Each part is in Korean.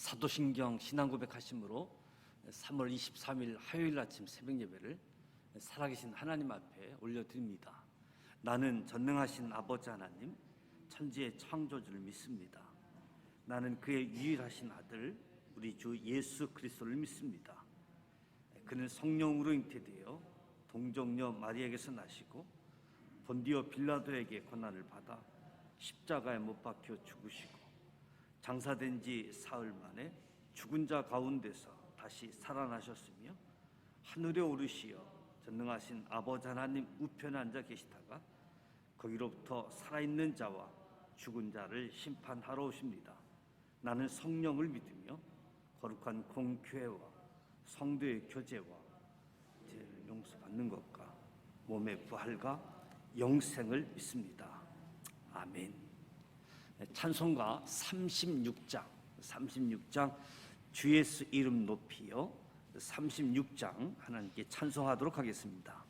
사도신경 신앙고백 하심으로 3월 23일 화요일 아침 새벽 예배를 살아계신 하나님 앞에 올려드립니다. 나는 전능하신 아버지 하나님, 천지의 창조주를 믿습니다. 나는 그의 유일하신 아들 우리 주 예수 그리스도를 믿습니다. 그는 성령으로 잉태되어 동정녀 마리아에게서 나시고 본디오 빌라도에게 고난을 받아 십자가에 못 박혀 죽으시고 장사된 지 사흘 만에 죽은 자 가운데서 다시 살아나셨으며 하늘에 오르시어 전능하신 아버지 하나님 우편에 앉아 계시다가 거기로부터 살아있는 자와 죽은 자를 심판하러 오십니다. 나는 성령을 믿으며 거룩한 공교회와 성도의 교제와 죄를 용서받는 것과 몸의 부활과 영생을 믿습니다. 아멘. 찬송가 36장 주 예수 이름 높이요 36장 하나님께 찬송하도록 하겠습니다.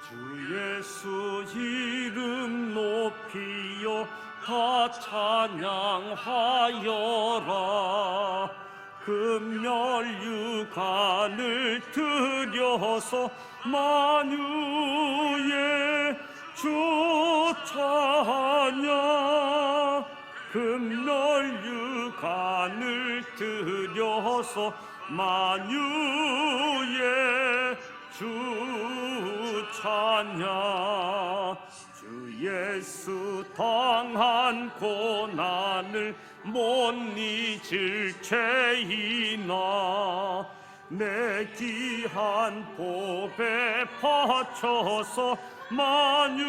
주 예수 이름 높이요 다 찬양하여라. 금멸유관을 들여서 만유의 주 찬양. 금멸유관을 들여서 만유의 주 찬양. 주 예수 당한 고난을 못 잊을 죄이나 내 귀한 보배 바쳐서 만유의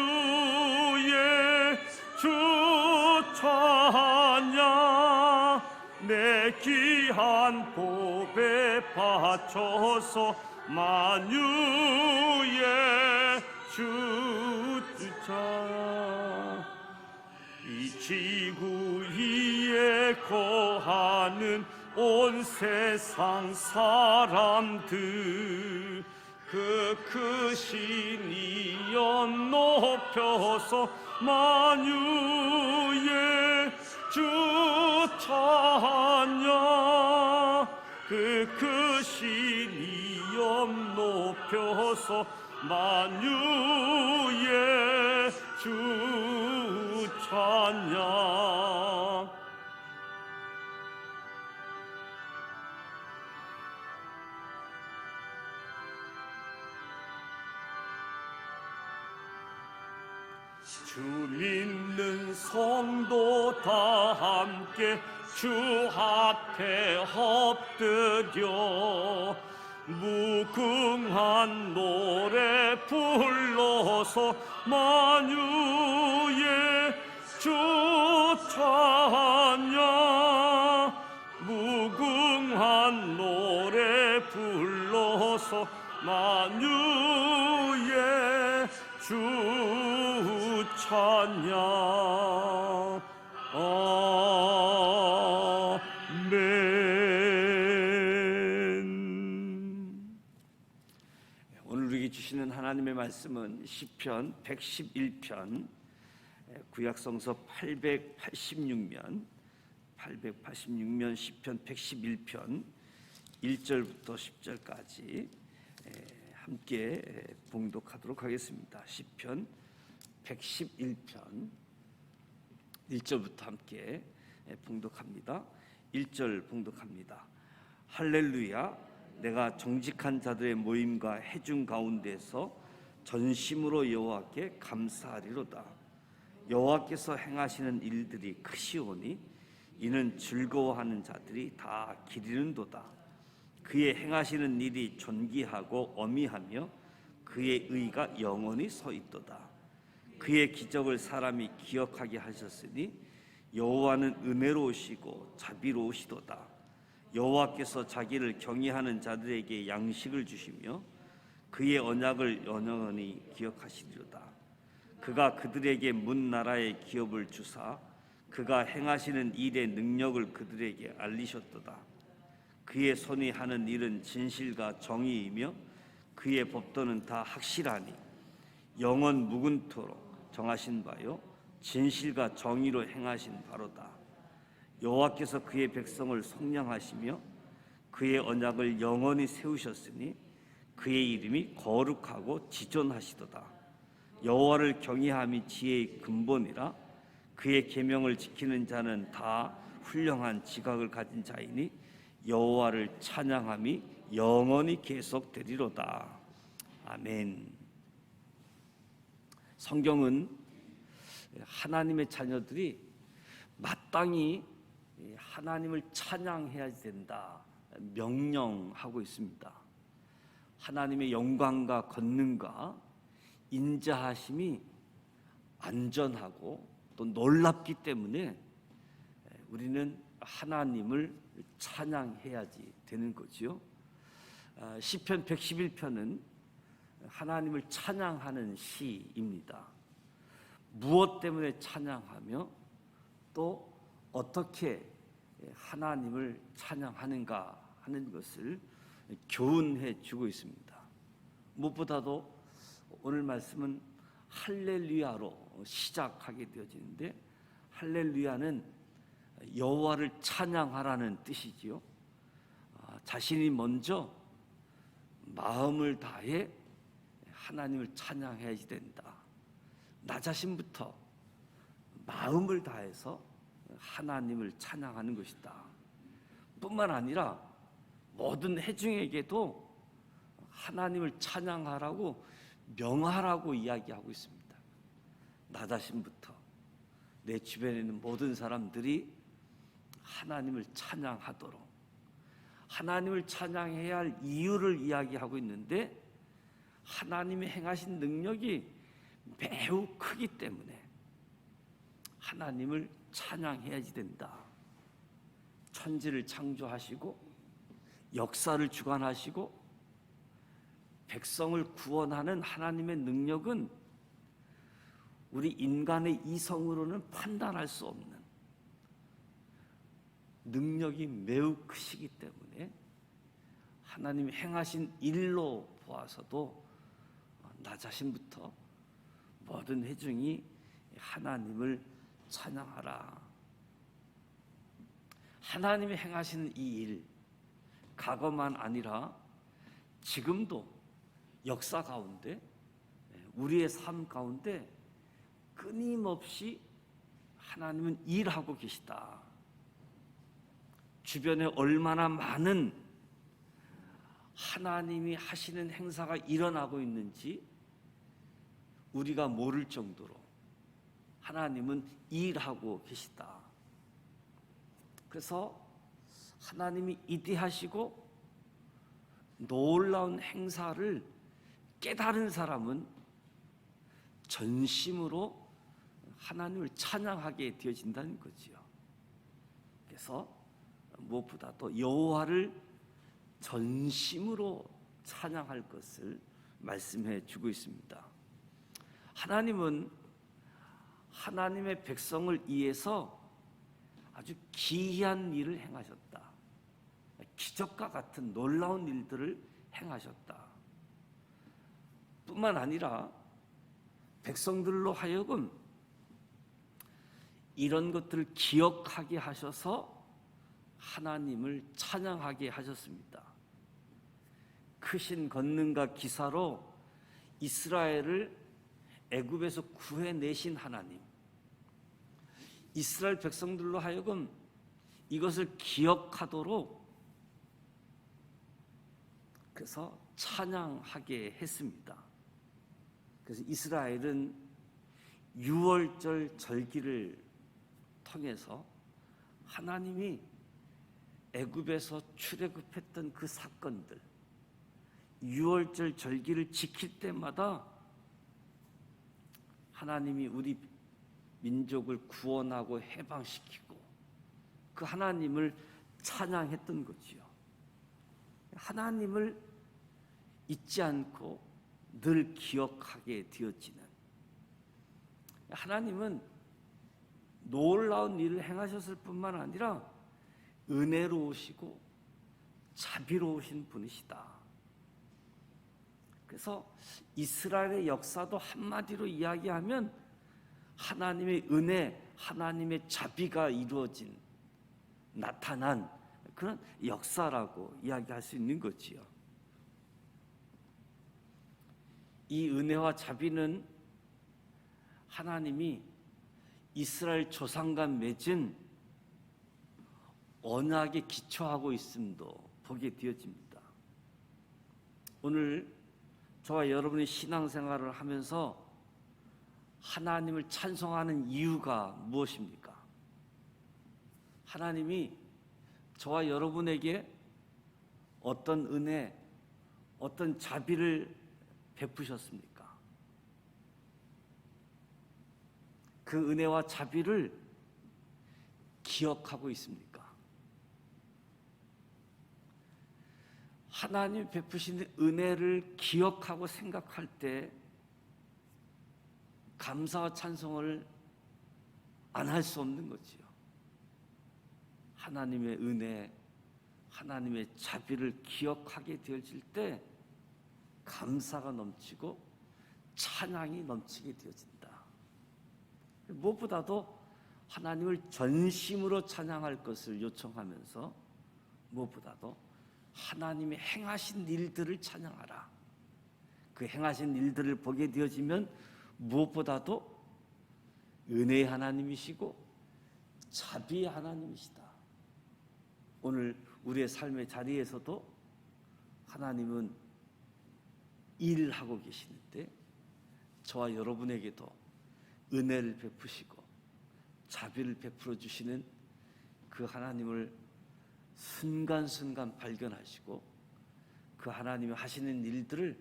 주 찬양. 내 귀한 보배 바쳐서 만유의 주 찬양. 이 지구 위에 거하는 온 세상 사람들 그 크신 이연 높여서 만유의 주 찬양. 그 크신 이연 높여서 만유의 주 찬양. 주 믿는 성도 다 함께 주 앞에 엎드려 무궁한 노래 불러서 만유의 주 찬양. 무궁한 노래 불러서 만유의 주 찬양. 주시는 하나님의 말씀은 시편 111편 구약성서 886면 시편 111편 1절부터 10절까지 함께 봉독하도록 하겠습니다. 시편 111편 1절부터 함께 봉독합니다. 1절 봉독합니다. 할렐루야. 내가 정직한 자들의 모임과 회중 가운데서 전심으로 여호와께 감사하리로다. 여호와께서 행하시는 일들이 크시오니 이는 즐거워하는 자들이 다 기리는도다. 그의 행하시는 일이 존귀하고 어미하며 그의 의가 영원히 서 있도다. 그의 기적을 사람이 기억하게 하셨으니 여호와는 은혜로우시고 자비로우시도다. 여호와께서 자기를 경외하는 자들에게 양식을 주시며 그의 언약을 영원히 기억하시리로다. 그가 그들에게 문 나라의 기업을 주사 그가 행하시는 일의 능력을 그들에게 알리셨도다. 그의 손이 하는 일은 진실과 정의이며 그의 법도는 다 확실하니 영원 무근토록 정하신 바요 진실과 정의로 행하신 바로다. 여호와께서 그의 백성을 속량하시며 그의 언약을 영원히 세우셨으니 그의 이름이 거룩하고 지존하시도다. 여호와를 경외함이 지혜의 근본이라 그의 계명을 지키는 자는 다 훌륭한 지각을 가진 자이니 여호와를 찬양함이 영원히 계속되리로다. 아멘. 성경은 하나님의 자녀들이 마땅히 하나님을 찬양해야 된다 명령하고 있습니다. 하나님의 영광과 권능과 인자하심이 안전하고 또 놀랍기 때문에 우리는 하나님을 찬양해야지 되는 거지요. 시편 111편은 하나님을 찬양하는 시입니다. 무엇 때문에 찬양하며 또 어떻게 하나님을 찬양하는가 하는 것을 교훈해 주고 있습니다. 무엇보다도 오늘 말씀은 할렐루야로 시작하게 되어지는데, 할렐루야는 여호와를 찬양하라는 뜻이지요. 자신이 먼저 마음을 다해 하나님을 찬양해야지 된다. 나 자신부터 마음을 다해서 하나님을 찬양하는 것이다. 뿐만 아니라 모든 회중에게도 하나님을 찬양하라고 명하라고 이야기하고 있습니다. 나 자신부터 내 주변에 있는 모든 사람들이 하나님을 찬양하도록, 하나님을 찬양해야 할 이유를 이야기하고 있는데, 하나님이 행하신 능력이 매우 크기 때문에 하나님을 찬양해야지 된다. 천지를 창조하시고 역사를 주관하시고 백성을 구원하는 하나님의 능력은 우리 인간의 이성으로는 판단할 수 없는 능력이 매우 크시기 때문에 하나님이 행하신 일로 보아서도 나 자신부터 모든 회중이 하나님을 찬양하라. 하나님이 행하시는 이 일, 과거만 아니라 지금도 역사 가운데, 우리의 삶 가운데 끊임없이 하나님은 일하고 계시다. 주변에 얼마나 많은 하나님이 하시는 행사가 일어나고 있는지 우리가 모를 정도로 하나님은 일하고 계시다. 그래서 하나님이 이디하시고 놀라운 행사를 깨달은 사람은 전심으로 하나님을 찬양하게 되어진다는 거지요. 그래서 무엇보다도 여호와를 전심으로 찬양할 것을 말씀해 주고 있습니다. 하나님은 하나님의 백성을 위해서 아주 기이한 일을 행하셨다. 기적과 같은 놀라운 일들을 행하셨다. 뿐만 아니라 백성들로 하여금 이런 것들을 기억하게 하셔서 하나님을 찬양하게 하셨습니다. 크신 권능과 기사로 이스라엘을 애굽에서 구해내신 하나님, 이스라엘 백성들로 하여금 이것을 기억하도록 그래서 찬양하게 했습니다. 그래서 이스라엘은 유월절 절기를 통해서 하나님이 애굽에서 출애굽했던 그 사건들, 유월절 절기를 지킬 때마다 하나님이 우리 민족을 구원하고 해방시키고 그 하나님을 찬양했던 거지요. 하나님을 잊지 않고 늘 기억하게 되어지는, 하나님은 놀라운 일을 행하셨을 뿐만 아니라 은혜로우시고 자비로우신 분이시다. 그래서 이스라엘의 역사도 한마디로 이야기하면 하나님의 은혜, 하나님의 자비가 이루어진, 나타난 그런 역사라고 이야기할 수 있는 거지요. 이 은혜와 자비는 하나님이 이스라엘 조상과 맺은 언약에 기초하고 있음도 보게 되어집니다. 오늘 저와 여러분의 신앙생활을 하면서 하나님을 찬송하는 이유가 무엇입니까? 하나님이 저와 여러분에게 어떤 은혜, 어떤 자비를 베푸셨습니까? 그 은혜와 자비를 기억하고 있습니까? 하나님 베푸신 은혜를 기억하고 생각할 때 감사와 찬송을 안 할 수 없는 거지요. 하나님의 은혜, 하나님의 자비를 기억하게 되어질 때 감사가 넘치고 찬양이 넘치게 되어진다. 무엇보다도 하나님을 전심으로 찬양할 것을 요청하면서 무엇보다도 하나님의 행하신 일들을 찬양하라. 그 행하신 일들을 보게 되어지면 무엇보다도 은혜의 하나님이시고 자비의 하나님이시다. 오늘 우리의 삶의 자리에서도 하나님은 일하고 계시는데 저와 여러분에게도 은혜를 베푸시고 자비를 베풀어 주시는 그 하나님을 순간순간 발견하시고 그 하나님이 하시는 일들을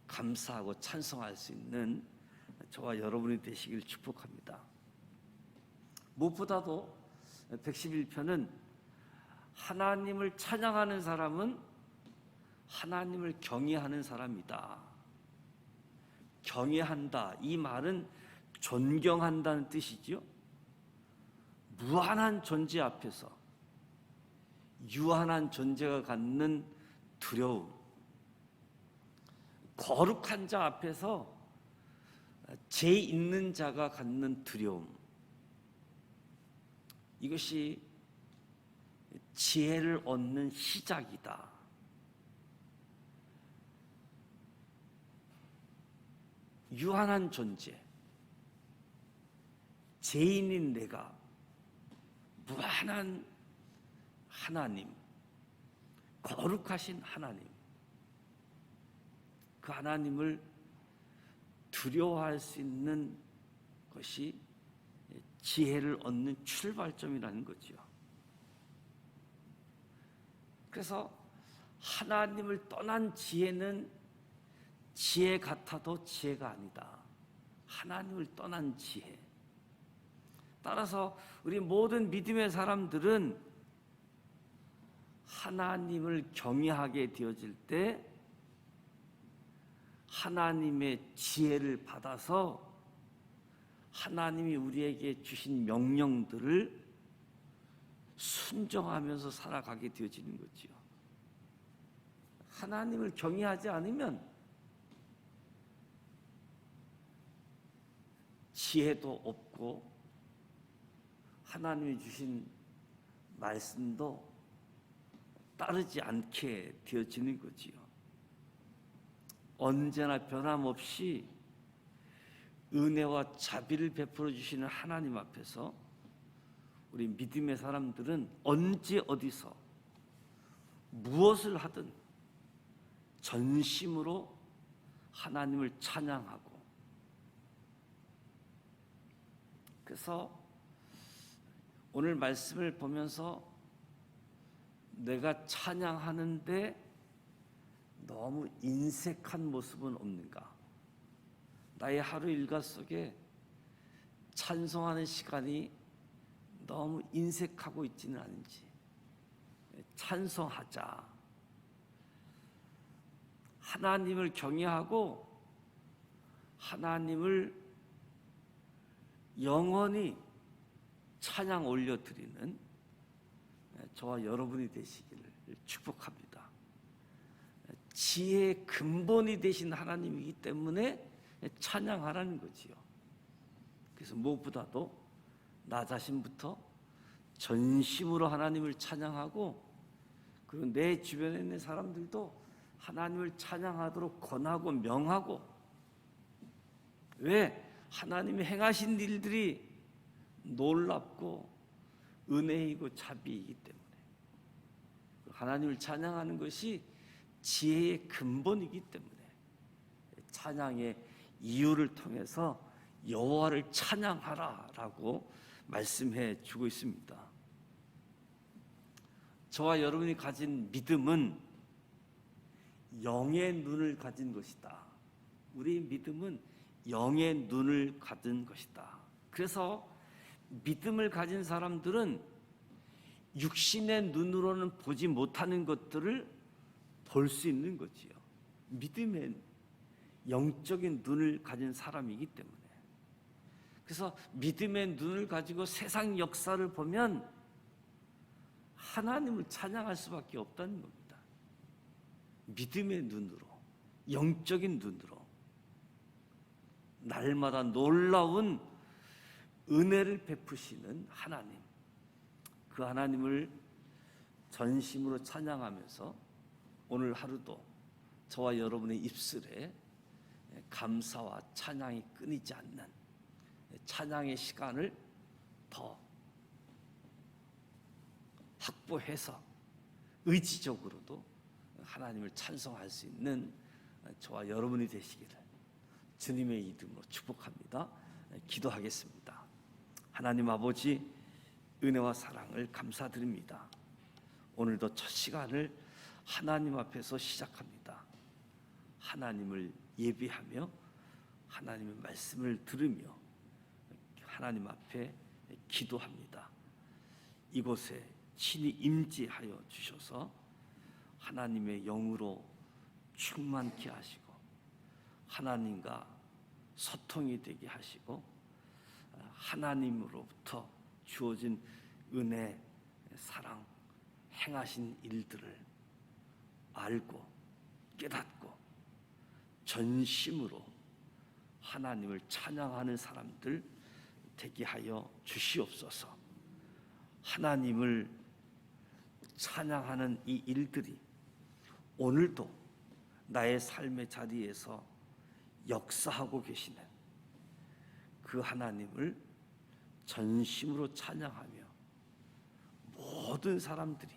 감사하고 찬송할 수 있는 저와 여러분이 되시길 축복합니다. 무엇보다도 111편은 하나님을 찬양하는 사람은 하나님을 경외하는 사람이다. 경외한다, 이 말은 존경한다는 뜻이죠. 무한한 존재 앞에서 유한한 존재가 갖는 두려움, 거룩한 자 앞에서 죄 있는 자가 갖는 두려움, 이것이 지혜를 얻는 시작이다. 유한한 존재, 죄인인 내가 무한한 하나님, 거룩하신 하나님, 그 하나님을 두려워할 수 있는 것이 지혜를 얻는 출발점이라는 거죠. 그래서 하나님을 떠난 지혜는 지혜 같아도 지혜가 아니다. 하나님을 떠난 지혜. 따라서 우리 모든 믿음의 사람들은 하나님을 경외하게 되어질 때 하나님의 지혜를 받아서 하나님이 우리에게 주신 명령들을 순종하면서 살아가게 되어지는 거지요. 하나님을 경외하지 않으면 지혜도 없고 하나님이 주신 말씀도 따르지 않게 되어지는 거지요. 언제나 변함없이 은혜와 자비를 베풀어 주시는 하나님 앞에서 우리 믿음의 사람들은 언제 어디서 무엇을 하든 전심으로 하나님을 찬양하고, 그래서 오늘 말씀을 보면서 내가 찬양하는데 너무 인색한 모습은 없는가? 나의 하루 일과 속에 찬송하는 시간이 너무 인색하고 있지는 않은지 찬송하자. 하나님을 경외하고 하나님을 영원히 찬양 올려드리는 저와 여러분이 되시기를 축복합니다. 지혜의 근본이 되신 하나님이기 때문에 찬양하라는 거지요. 그래서 무엇보다도 나 자신부터 전심으로 하나님을 찬양하고, 그리고 내 주변에 있는 사람들도 하나님을 찬양하도록 권하고 명하고. 왜? 하나님이 행하신 일들이 놀랍고 은혜이고 자비이기 때문에. 하나님을 찬양하는 것이 지혜의 근본이기 때문에 찬양의 이유를 통해서 여호와를 찬양하라라고 말씀해 주고 있습니다. 저와 여러분이 가진 믿음은 영의 눈을 가진 것이다. 우리의 믿음은 영의 눈을 가진 것이다. 그래서 믿음을 가진 사람들은 육신의 눈으로는 보지 못하는 것들을 볼 수 있는 거지요. 믿음의 영적인 눈을 가진 사람이기 때문에. 그래서 믿음의 눈을 가지고 세상 역사를 보면 하나님을 찬양할 수밖에 없다는 겁니다. 믿음의 눈으로, 영적인 눈으로 날마다 놀라운 은혜를 베푸시는 하나님, 그 하나님을 전심으로 찬양하면서 오늘 하루도 저와 여러분의 입술에 감사와 찬양이 끊이지 않는 찬양의 시간을 더 확보해서 의지적으로도 하나님을 찬송할 수 있는 저와 여러분이 되시기를 주님의 이름으로 축복합니다. 기도하겠습니다. 하나님 아버지, 은혜와 사랑을 감사드립니다. 오늘도 첫 시간을 하나님 앞에서 시작합니다. 하나님을 예배하며 하나님의 말씀을 들으며 하나님 앞에 기도합니다. 이곳에 친히 임재하여 주셔서 하나님의 영으로 충만케 하시고 하나님과 소통이 되게 하시고 하나님으로부터 주어진 은혜, 사랑, 행하신 일들을 알고 깨닫고 전심으로 하나님을 찬양하는 사람들 되게 하여 주시옵소서. 하나님을 찬양하는 이 일들이 오늘도 나의 삶의 자리에서 역사하고 계시는 그 하나님을 전심으로 찬양하며 모든 사람들이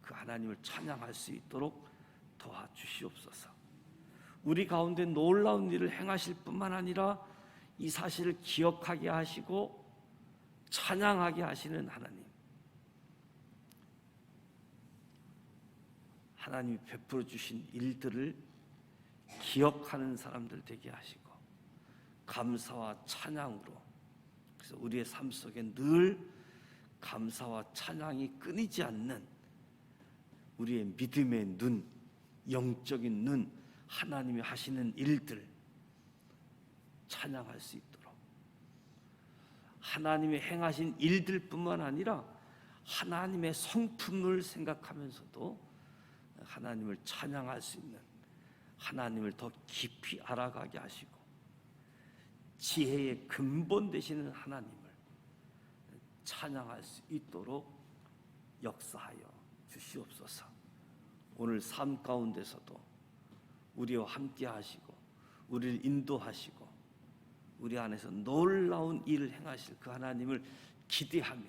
그 하나님을 찬양할 수 있도록 도와주시옵소서. 우리 가운데 놀라운 일을 행하실 뿐만 아니라 이 사실을 기억하게 하시고 찬양하게 하시는 하나님, 하나님이 베풀어 주신 일들을 기억하는 사람들 되게 하시고 감사와 찬양으로, 그래서 우리의 삶 속에 늘 감사와 찬양이 끊이지 않는 우리의 믿음의 눈, 영적인 눈, 하나님이 하시는 일들 찬양할 수 있도록, 하나님이 행하신 일들뿐만 아니라 하나님의 성품을 생각하면서도 하나님을 찬양할 수 있는, 하나님을 더 깊이 알아가게 하시고 지혜의 근본 되시는 하나님을 찬양할 수 있도록 역사하여 주시옵소서. 오늘 삶 가운데서도 우리와 함께 하시고 우리를 인도하시고 우리 안에서 놀라운 일을 행하실 그 하나님을 기대하며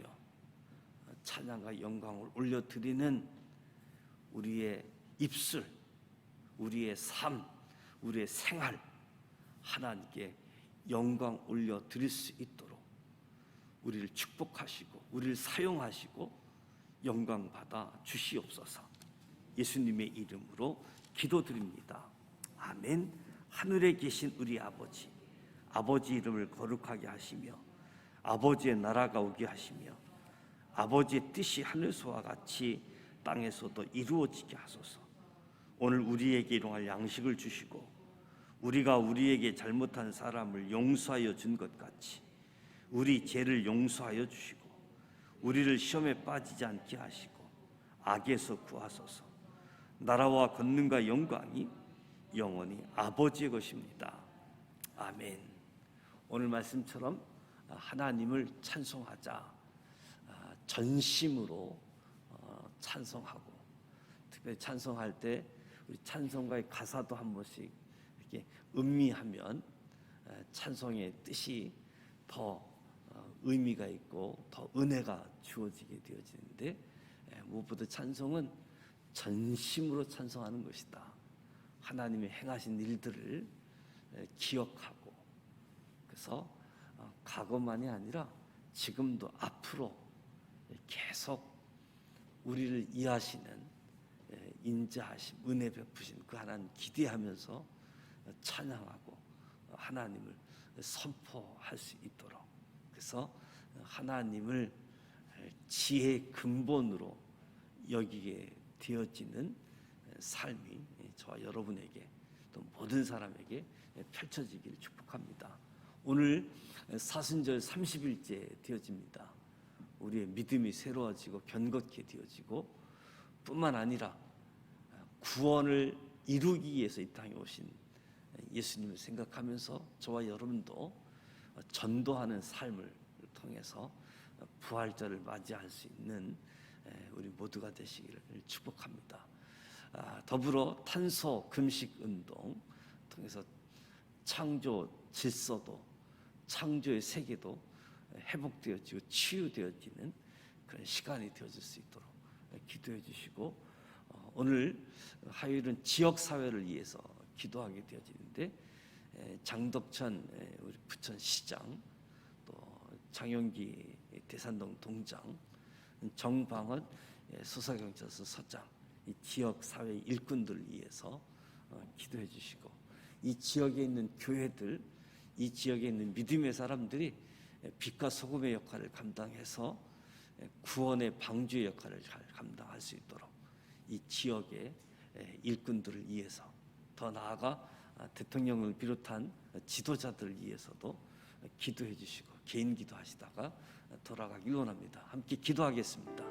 찬양과 영광을 올려드리는 우리의 입술, 우리의 삶, 우리의 생활 하나님께 영광 올려드릴 수 있도록 우리를 축복하시고 우리를 사용하시고 영광 받아 주시옵소서. 예수님의 이름으로 기도드립니다. 아멘. 하늘에 계신 우리 아버지, 아버지 이름을 거룩하게 하시며 아버지의 나라가 오게 하시며 아버지의 뜻이 하늘서와 같이 땅에서도 이루어지게 하소서. 오늘 우리에게 일용할 양식을 주시고 우리가 우리에게 잘못한 사람을 용서하여 준 것 같이 우리 죄를 용서하여 주시고 우리를 시험에 빠지지 않게 하시고 악에서 구하소서. 나라와 권능과 영광이 영원히 아버지의 것입니다. 아멘. 오늘 말씀처럼 하나님을 찬송하자. 전심으로 찬송하고, 특별히 찬송할 때 우리 찬송가의 가사도 한 번씩 이렇게 음미하면 찬송의 뜻이 더 의미가 있고 더 은혜가 주어지게 되어지는데, 무엇보다 찬송은 전심으로 찬송하는 것이다. 하나님의 행하신 일들을 기억하고, 그래서 과거만이 아니라 지금도 앞으로 계속 우리를 이해하시는, 인자하심, 은혜 베푸신 그 하나님 기대하면서 찬양하고 하나님을 선포할 수 있도록, 그래서 하나님을 지혜의 근본으로 여기게 되어지는 삶이 저와 여러분에게 또 모든 사람에게 펼쳐지기를 축복합니다. 오늘 사순절 30일째 되어집니다. 우리의 믿음이 새로워지고 견고케 되어지고, 뿐만 아니라 구원을 이루기 위해서 이 땅에 오신 예수님을 생각하면서 저와 여러분도 전도하는 삶을 통해서 부활절을 맞이할 수 있는 우리 모두가 되시기를 축복합니다. 더불어 탄소 금식 운동 통해서 창조 질서도, 창조의 세계도 회복되어지고 치유되어지는 그런 시간이 되어질 수 있도록 기도해 주시고, 오늘 화요일은 지역사회를 위해서 기도하게 되어지는데, 장덕천 우리 부천시장, 또 장영기 대산동 동장, 정방은 수서경찰서 서장, 이 지역사회 일꾼들을 위해서 기도해 주시고, 이 지역에 있는 교회들, 이 지역에 있는 믿음의 사람들이 빛과 소금의 역할을 감당해서 구원의 방주의 역할을 잘 감당할 수 있도록 이 지역의 일꾼들을 위해서, 더 나아가 대통령을 비롯한 지도자들을 위해서도 기도해 주시고 개인 기도하시다가 돌아가길 원합니다. 함께 기도하겠습니다.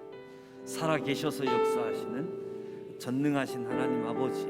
살아계셔서 역사하시는 전능하신 하나님 아버지,